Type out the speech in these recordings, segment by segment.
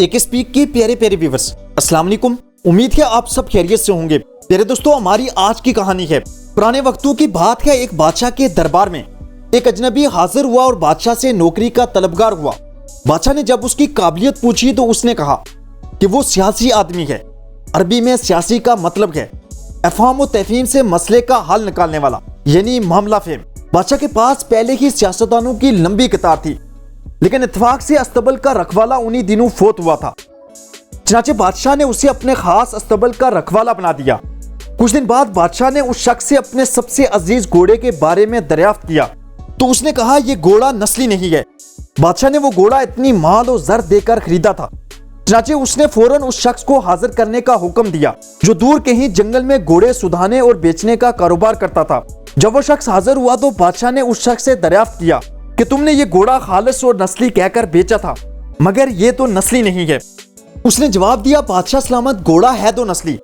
एक स्पीक के प्यारे प्यारे व्यूअर्स, अस्सलाम वालेकुम। उम्मीद है आप सब खैरियत से होंगे। प्यारे दोस्तों, हमारी आज की कहानी है पुराने वक्तों की बात है। एक बादशाह के दरबार में एक अजनबी हाजिर हुआ और बादशाह से नौकरी का तलबगार हुआ। बादशाह ने जब उसकी काबिलियत पूछी तो उसने कहा कि वो सियासी आदमी है। अरबी में सियासी का मतलब है अफहाम व तफहीम से मसले का हल निकालने वाला, यानी मामला फेम। बादशाह के पास पहले ही सियासतदानों की लंबी कतार थी, लेकिन इत्तेफाक से अस्तबल का रखवाला उन्हीं दिनों फोत हुआ था। चनाचे बादशाह ने उसे अपने खास अस्तबल का रखवाला बना दिया। कुछ दिन बाद बादशाह ने उस शख्स से अपने सबसे अजीज घोड़े के बारे में दरियाफ्त किया तो उसने कहा यह घोड़ा नस्ली नहीं है। बादशाह ने वो घोड़ा इतनी माल और जर देकर खरीदा था। चनाचे उसने फौरन उस शख्स को हाजिर करने का हुक्म दिया जो दूर कहीं जंगल में घोड़े सुधाने और बेचने का कारोबार करता था। जब वो शख्स हाजिर हुआ तो बादशाह ने उस शख्स से दरियाफ्त किया कि तुमने ये घोड़ा खालिस और नस्ली कहकर बेचा था, मगर ये तो नस्ली नहीं है। उसने जवाब दिया, बादशाह सलामत, घोड़ा है तो नस्ली,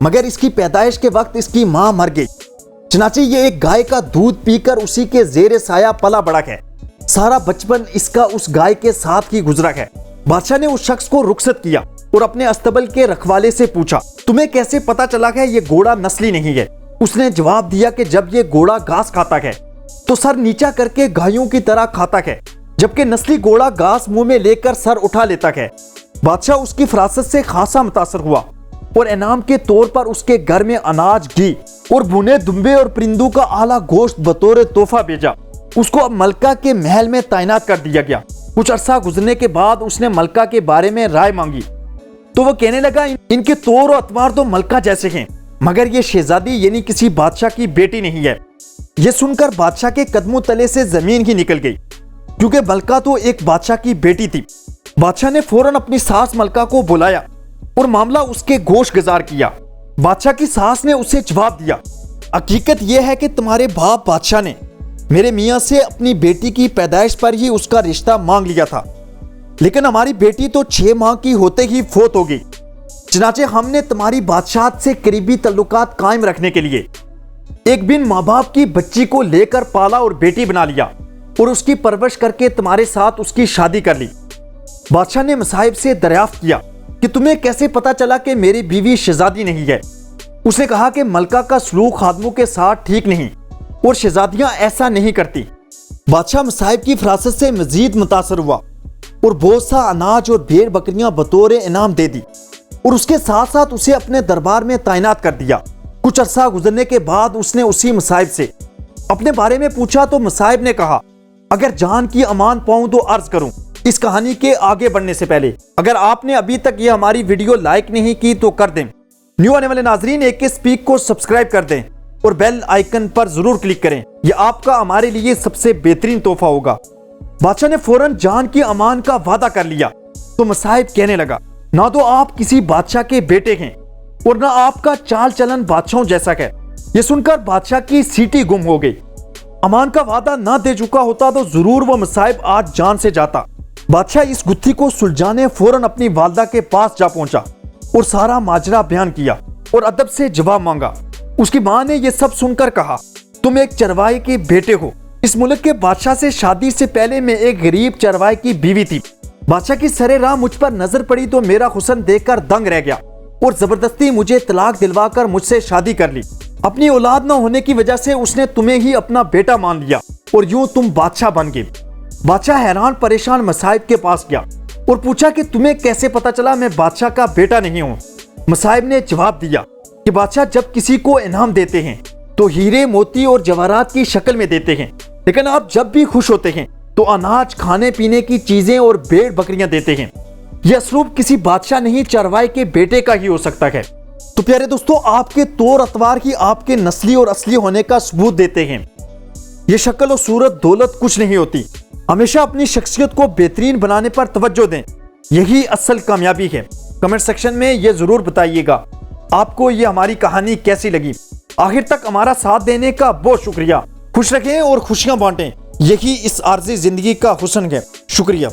मगर इसकी पैदाइश के वक्त इसकी मां मर गई। चनाचे ये एक गाय का दूध पीकर उसी के जेर साया पला बड़ा है। सारा बचपन इसका उस गाय के साथ ही गुजरा है। बादशाह ने उस शख्स को रुखसत किया और अपने अस्तबल के रखवाले से पूछा, तुम्हें कैसे पता चला है ये घोड़ा नस्ली नहीं है? उसने जवाब दिया कि जब ये घोड़ा घास खाता है तो सर नीचा करके गायों की तरह खाता है, जबकि नस्ली घोड़ा घास मुंह में लेकर सर उठा लेता है। बादशाह उसकी फरासत से खासा मुतासर हुआ और इनाम के तौर पर उसके घर में अनाज, घी और भुने दुम्बे और परिंदों का आला गोश्त बतौर तोहफा भेजा। उसको अब मलका के महल में तैनात कर दिया गया। कुछ अरसा गुजरने के बाद उसने मलका के बारे में राय मांगी तो वो कहने लगा, इनके तौर और अतवार तो मलका जैसे हैं, मगर ये शहजादी यानी किसी बादशाह की बेटी नहीं है। यह सुनकर बादशाह के कदमों तले से जमीन ही निकल गई, क्योंकि मलका तो एक बादशाह की बेटी थी। बादशाह ने फौरन अपनी सास मलका को बुलाया और मामला उसके गोश गुजार किया। बादशाह की सास ने उसे जवाब दिया, हकीकत यह है कि तुम्हारे बाप बादशाह ने मेरे मियाँ से अपनी बेटी की पैदाइश पर ही उसका रिश्ता मांग लिया था, लेकिन हमारी बेटी तो 6 माह की होते ही फोत हो गई। चनाचे हमने तुम्हारी बादशाहत से करीबी तल्लुकात कायम रखने के लिए एक बिन माँ बाप की बच्ची को लेकर पाला और बेटी बना लिया और उसकी परवरिश करके तुम्हारे साथ उसकी शादी कर ली। बादशाह ने मसाहिब से दरियाफ्त किया कि तुम्हें कैसे पता चला कि मेरी बीवी शहजादी नहीं है? उसने कहा कि मलका का सलूक खादमों के साथ ठीक नहीं और शहजादियां ऐसा नहीं करती। बादशाह मसाहिब की फरासत से मजीद मुतासर हुआ और बहुत सा अनाज और भेड़ बकरियां बतौर इनाम दे दी और उसके साथ साथ उसे अपने दरबार में तैनात कर दिया। कुछ अरसा गुजरने के बाद उसने उसी मसाहिब से अपने बारे में पूछा तो मसाहिब ने कहा, अगर जान की अमान पाऊं तो अर्ज करूं। इस कहानी के आगे बढ़ने से पहले अगर आपने अभी तक ये हमारी वीडियो लाइक नहीं की तो कर दें। न्यू आने वाले नाजरीन एक स्पीक को सब्सक्राइब कर दें और बेल आइकन पर जरूर क्लिक करें, यह आपका हमारे लिए सबसे बेहतरीन तोहफा होगा। बादशाह ने फौरन जान की अमान का वादा कर लिया तो मसाहिब कहने लगा, ना तो आप किसी बादशाह के बेटे हैं और ना आपका चाल चलन बादशाहों जैसा है। यह सुनकर बादशाह की सीटी गुम हो गई। अमान का वादा ना दे चुका होता तो जरूर वो मसाहिब आज जान से जाता। बादशाह इस गुत्थी को सुलझाने फौरन अपनी वालदा के पास जा पहुंचा और सारा माजरा बयान किया और अदब से जवाब मांगा। उसकी मां ने यह सब सुनकर कहा, तुम एक चरवाहे के बेटे हो। इस मुल्क के बादशाह से शादी से पहले मैं एक गरीब चरवाहे की बीवी थी। बादशाह की सरे राह मुझ पर नजर पड़ी तो मेरा हुस्न देखकर दंग रह गया और जबरदस्ती मुझे तलाक दिलवाकर मुझसे शादी कर ली। अपनी औलाद न होने की वजह से उसने तुम्हें ही अपना बेटा मान लिया और यूं तुम बादशाह बन गए। बादशाह हैरान परेशान मसाहिब के पास गया और पूछा कि तुम्हें कैसे पता चला मैं बादशाह का बेटा नहीं हूँ? मसाहिब ने जवाब दिया कि बादशाह जब किसी को इनाम देते हैं तो हीरे मोती और जवाहरात की शक्ल में देते हैं, लेकिन आप जब भी खुश होते हैं तो अनाज, खाने पीने की चीजें और भेड़ बकरियां देते हैं। यह असलूब किसी बादशाह नहीं चरवाहे के बेटे का ही हो सकता है। तो प्यारे दोस्तों, आपके तौर अतवार ही आपके नस्ली और असली होने का सबूत देते हैं। यह शक्ल और सूरत दौलत कुछ नहीं होती। हमेशा अपनी शख्सियत को बेहतरीन बनाने पर तवज्जो दें, यही असल कामयाबी है। कमेंट सेक्शन में यह जरूर बताइएगा आपको ये हमारी कहानी कैसी लगी। आखिर तक हमारा साथ देने का बहुत शुक्रिया। खुश रखें और खुशियां बांटें, यही इस आर्ज़ी जिंदगी का हुस्न है। शुक्रिया।